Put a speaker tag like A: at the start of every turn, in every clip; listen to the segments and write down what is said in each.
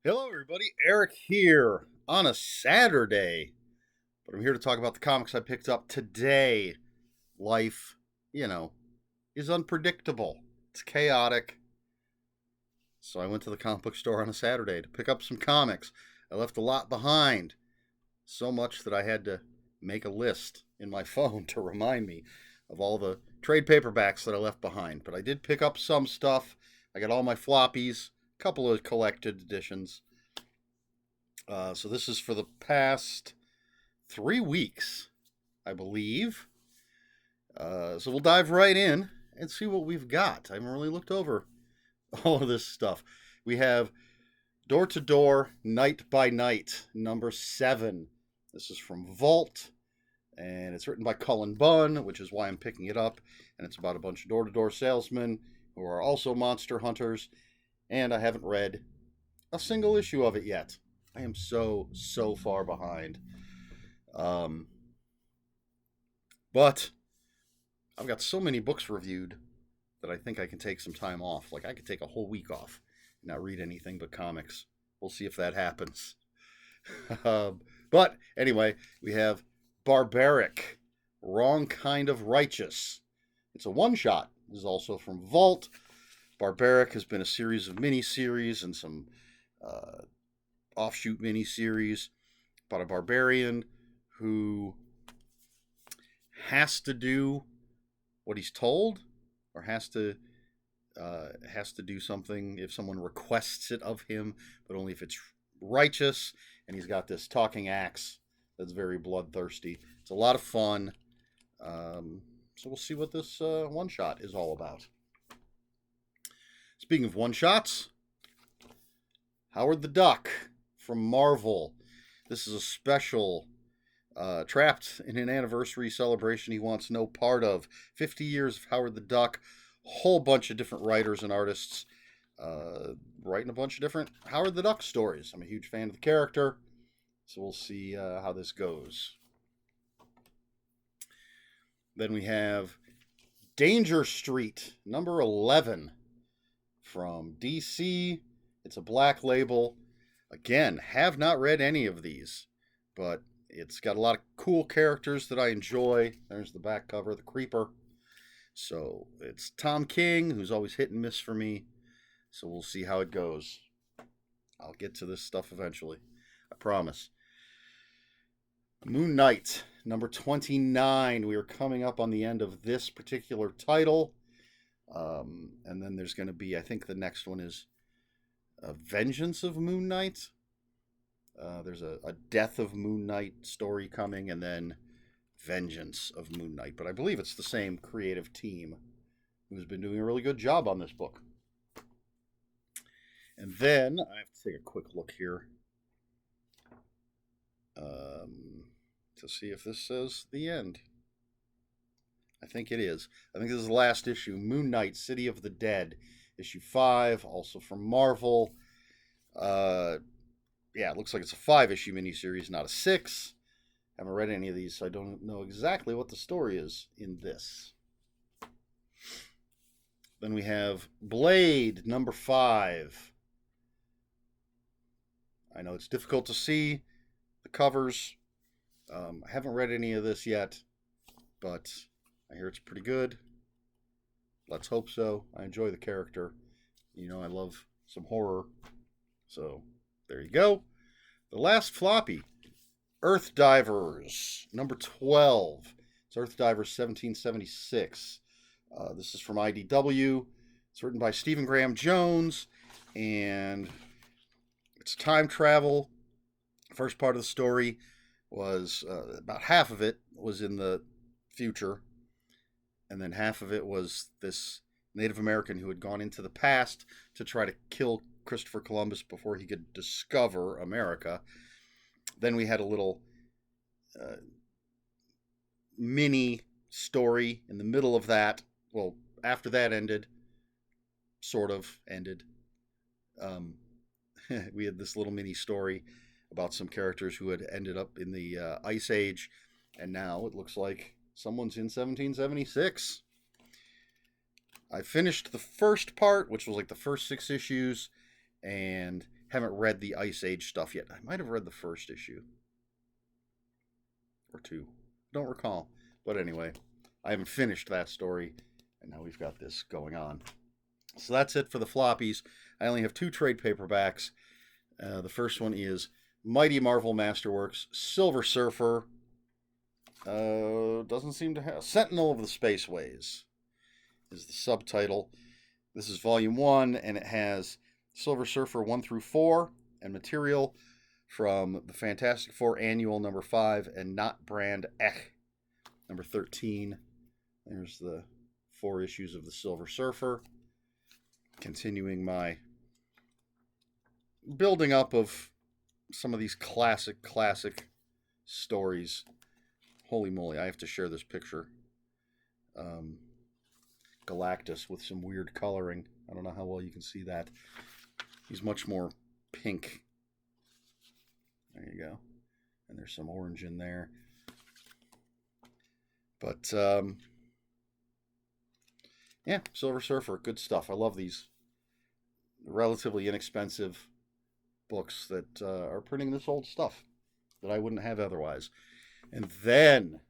A: Hello, everybody. Eric here on a Saturday, but I'm here to talk about the comics I picked up today. Life, you know, is unpredictable, it's chaotic. So I went to the comic book store on a Saturday to pick up some comics. I left a lot behind, so much that I had to make a list in my phone to remind me of all the trade paperbacks that I left behind. But I did pick up some stuff. I got all my floppies, a couple of collected editions. So this is for the past 3 weeks, I believe. So we'll dive right in and see what we've got. I haven't really looked over all of this stuff. We have Door to Door, Night by Night, number 7. This is from Vault, and it's written by Cullen Bunn, which is why I'm picking it up. And it's about a bunch of door to door salesmen who are also monster hunters. And I haven't read a single issue of it yet. I am so far behind. But I've got so many books reviewed that I think I can take some time off. Like, I could take a whole week off and not read anything but comics. We'll see if that happens. But anyway, we have Barbaric, Wrong Kind of Righteous. It's a one-shot. This is also from Vault. Barbaric has been a series of miniseries and some offshoot miniseries about a barbarian who has to do what he's told, or has to do something if someone requests it of him, but only if it's righteous. And he's got this talking axe that's very bloodthirsty. It's a lot of fun. So we'll see what this one shot is all about. Speaking of one shots, Howard the Duck from Marvel. This is a special trapped in an anniversary celebration he wants no part of. 50 years of Howard the Duck. Whole bunch of different writers and artists writing a bunch of different Howard the Duck stories. I'm a huge fan of the character, so we'll see how this goes. Then we have Danger Street, number 11 from DC. It's a black label. Again, have not read any of these, but it's got a lot of cool characters that I enjoy. There's the back cover, the Creeper. So it's Tom King, who's always hit and miss for me. So we'll see how it goes. I'll get to this stuff eventually. I promise. Moon Knight, number 29. We are coming up on the end of this particular title. And then there's going to be, I think the next one is Vengeance of Moon Knight. There's a Death of Moon Knight story coming, and then Vengeance of Moon Knight. But I believe it's the same creative team who's been doing a really good job on this book. And then I have to take a quick look here to see if this says the end. I think it is. I think this is the last issue. Moon Knight, City of the Dead, issue 5, also from Marvel. Yeah, it looks like it's a 5-issue miniseries, not a 6. Haven't read any of these, so I don't know exactly what the story is in this. Then we have Blade, number 5. I know it's difficult to see the covers. I haven't read any of this yet, but I hear it's pretty good. Let's hope so. I enjoy the character. You know, I love some horror. So, there you go. The last floppy, Earth Divers, number 12. It's Earth Divers 1776. This is from IDW. It's written by Stephen Graham Jones, and it's time travel. First part of the story was about half of it was in the future, and then half of it was this Native American who had gone into the past to try to kill Christopher Columbus before he could discover America. Then we had a little mini story in the middle of that. Well, after that ended, sort of ended. We had this little mini story about some characters who had ended up in the Ice Age, and now it looks like someone's in 1776. I finished the first part, which was like the first 6 issues, and haven't read the Ice Age stuff yet. I might have read the first issue or two. Don't recall. But anyway, I haven't finished that story, and now we've got this going on. So that's it for the floppies. I only have 2 trade paperbacks. The first one is Mighty Marvel Masterworks, Silver Surfer. Doesn't seem to have... Sentinel of the Spaceways is the subtitle. This is volume 1, and it has Silver Surfer 1 through 4 and material from the Fantastic Four Annual number 5 and Not Brand Ech number 13. There's the 4 issues of the Silver Surfer. Continuing my building up of some of these classic stories. Holy moly, I have to share this picture. Galactus with some weird coloring. I don't know how well you can see that. He's much more pink. There you go. And there's some orange in there. But, yeah, Silver Surfer, good stuff. I love these relatively inexpensive books that are printing this old stuff that I wouldn't have otherwise. And then,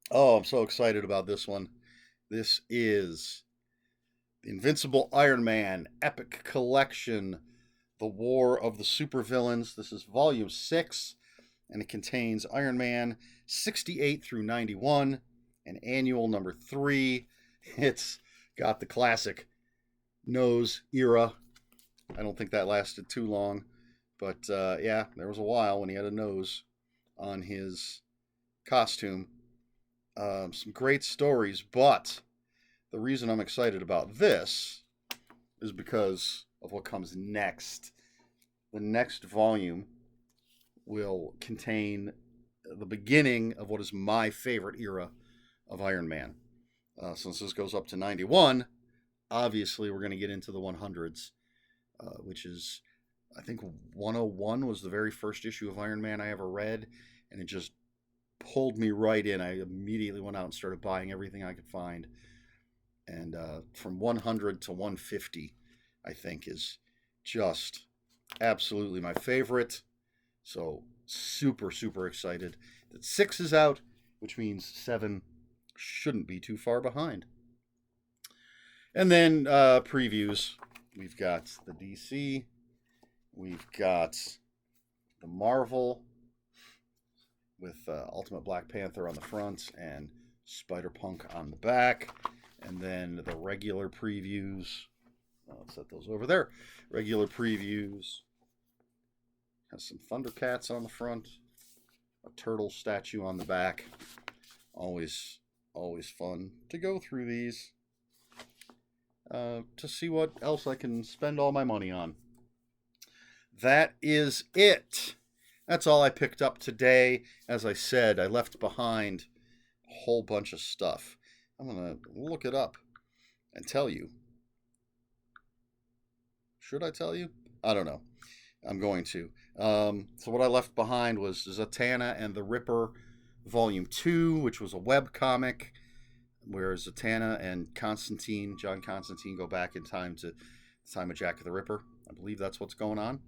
A: oh, I'm so excited about this one. This is the Invincible Iron Man Epic Collection, The War of the Supervillains. This is volume 6, and it contains Iron Man 68 through 91 and Annual number 3. It's got the classic nose era. I don't think that lasted too long, but yeah, there was a while when he had a nose on his costume. Some great stories, but the reason I'm excited about this is because of what comes next. The next volume will contain the beginning of what is my favorite era of Iron Man. Since this goes up to 91, obviously we're going to get into the 100s, which is, I think 101 was the very first issue of Iron Man I ever read, and it just pulled me right in. I immediately went out and started buying everything I could find. And from 100 to 150, I think, is just absolutely my favorite. So super, super excited that 6 is out, which means 7 shouldn't be too far behind. And then previews. We've got the DC. We've got the Marvel with Ultimate Black Panther on the front and Spider-Punk on the back. And then the regular previews. I'll set those over there. Regular previews. Has some Thundercats on the front. A turtle statue on the back. Always fun to go through these. To see what else I can spend all my money on. That is it. That's all I picked up today. As I said, I left behind a whole bunch of stuff. I'm going to look it up and tell you. Should I tell you? I don't know. I'm going to. So what I left behind was Zatanna and the Ripper Volume 2, which was a web comic where Zatanna and Constantine, John Constantine, go back in time to the time of Jack the Ripper. I believe that's what's going on.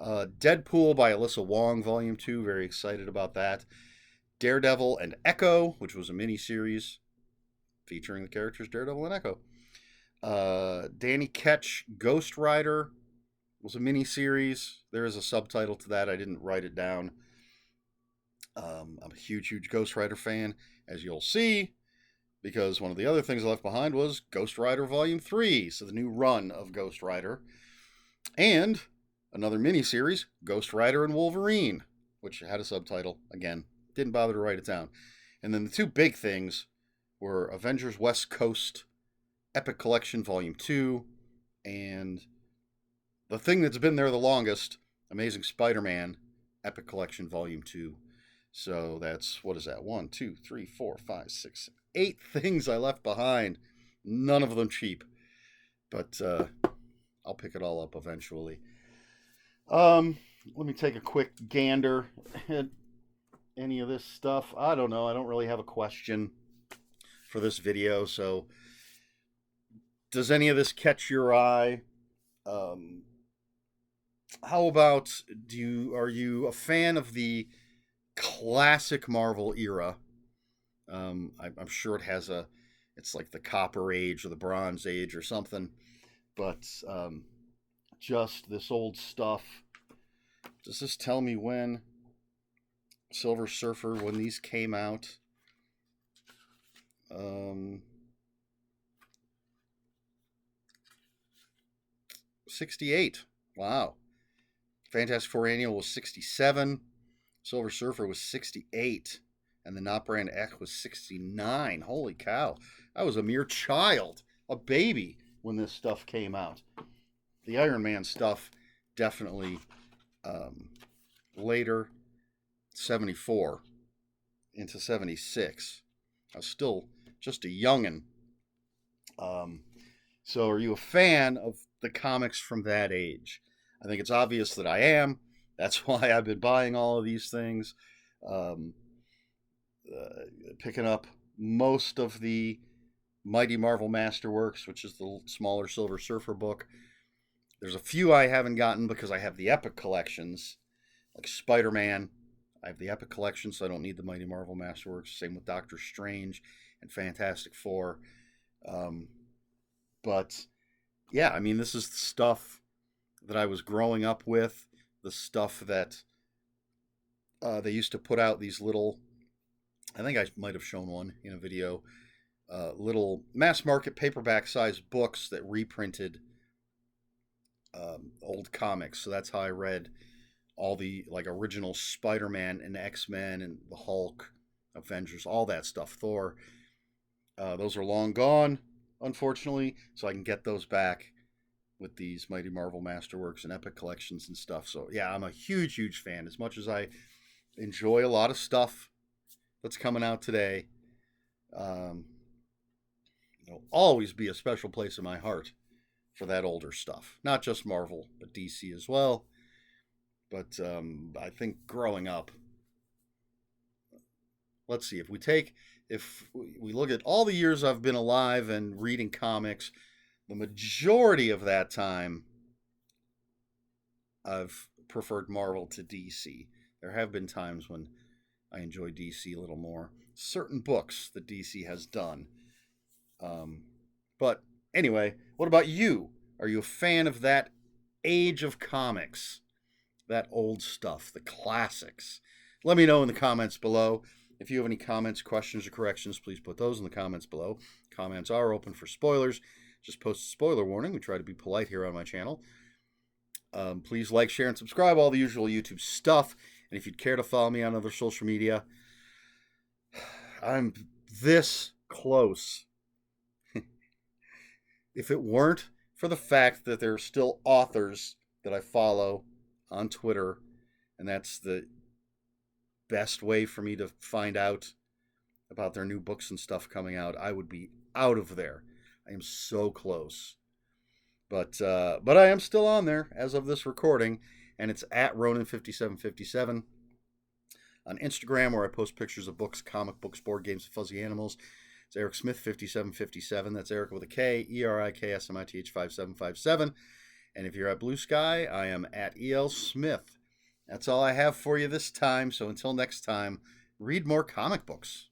A: Deadpool by Alyssa Wong, Volume 2. Very excited about that. Daredevil and Echo, which was a miniseries featuring the characters Daredevil and Echo. Danny Ketch, Ghost Rider, was a miniseries. There is a subtitle to that. I didn't write it down. I'm a huge Ghost Rider fan, as you'll see, because one of the other things I left behind was Ghost Rider Volume 3, so the new run of Ghost Rider. And another miniseries, Ghost Rider and Wolverine, which had a subtitle. Again, didn't bother to write it down. And then the two big things were Avengers West Coast Epic Collection Volume 2, and the thing that's been there the longest, Amazing Spider-Man Epic Collection Volume 2. So that's, what is that? 1, 2, 3, 4, 5, 6, 8 things I left behind. None of them cheap. But I'll pick it all up eventually. Let me take a quick gander at any of this stuff. I don't know. I don't really have a question for this video. So does any of this catch your eye? How about are you a fan of the classic Marvel era? I'm sure it's like the Copper Age or the Bronze Age or something, but just this old stuff. Does this tell me when Silver Surfer, when these came out? Um, 68. Wow. Fantastic Four Annual was 67. Silver Surfer was 68. And the Not Brand X was 69. Holy cow. I was a mere child, a baby, when this stuff came out. The Iron Man stuff definitely later, 74 into 76. I was still just a youngin'. So are you a fan of the comics from that age? I think it's obvious that I am. That's why I've been buying all of these things. Um, Picking up most of the Mighty Marvel Masterworks, which is the smaller Silver Surfer book. There's a few I haven't gotten because I have the Epic collections, like Spider-Man. I have the Epic collection, so I don't need the Mighty Marvel Masterworks. Same with Doctor Strange and Fantastic Four. But yeah, I mean, this is the stuff that I was growing up with, the stuff that they used to put out these little, I think I might have shown one in a video, little mass market paperback sized books that reprinted old comics. So that's how I read all the like original Spider-Man and X-Men and the Hulk, Avengers, all that stuff, Thor. Those are long gone, unfortunately, so I can get those back with these Mighty Marvel Masterworks and Epic collections and stuff. So yeah, I'm a huge, huge fan. As much as I enjoy a lot of stuff that's coming out today, there'll always be a special place in my heart for that older stuff. Not just Marvel, but DC as well. But I think growing up, let's see, if we look at all the years I've been alive and reading comics, the majority of that time I've preferred Marvel to DC. There have been times when I enjoy DC a little more. Certain books that DC has done. But anyway, what about you? Are you a fan of that age of comics? That old stuff, the classics? Let me know in the comments below. If you have any comments, questions, or corrections, please put those in the comments below. Comments are open for spoilers. Just post a spoiler warning. We try to be polite here on my channel. Please like, share, and subscribe. All the usual YouTube stuff. And if you'd care to follow me on other social media, I'm this close. If it weren't for the fact that there are still authors that I follow on Twitter, and that's the best way for me to find out about their new books and stuff coming out, I would be out of there. I am so close. But I am still on there as of this recording, and it's at Ronin5757 on Instagram, where I post pictures of books, comic books, board games, and fuzzy animals. It's Eric Smith 5757. That's Eric with a K, ERIKSMITH 5757. And if you're at Blue Sky, I am at EL Smith. That's all I have for you this time. So until next time, read more comic books.